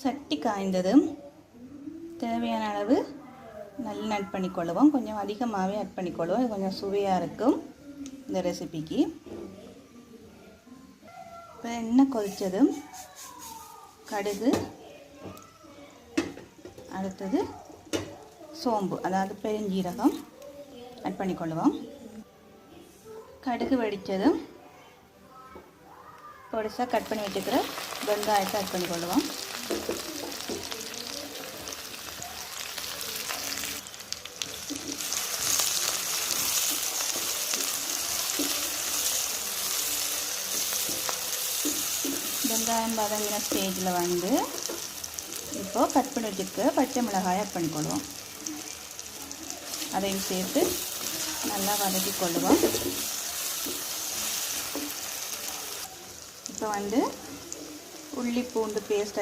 சட்டி காய்ந்ததும் தேவையான அளவு நல்லெண்ணெய் ஆட் பண்ணிக்கொள்ளுவோம். கொஞ்சம் அதிகமாகவே ஆட் பண்ணிக்கொள்ளுவோம். இது கொஞ்சம் சுவையாக இருக்கும் இந்த ரெசிபிக்கு. இப்போ எண்ணெய் கொதித்ததும் கடுகு, அடுத்தது சோம்பு அதாவது பெருஞ்சீரகம் ஆட் பண்ணிக்கொள்ளுவோம். கடுகு வெடித்ததும் பொடிசாக கட் பண்ணி வச்சுக்கிற வெங்காயத்தை ஆட் பண்ணிக்கொள்ளுவோம். வெங்காயம் வதங்கின ஸ்டேஜில் வந்து இப்போது கட் பண்ணி வச்சுக்க பச்சை மிளகாய் ஆட் பண்ணிக்கொள்வோம். அதையும் சேர்த்து நல்லா வதக்கி கொள்ளுவோம். இப்போ வந்து உள்ளி பூண்டு பேஸ்ட்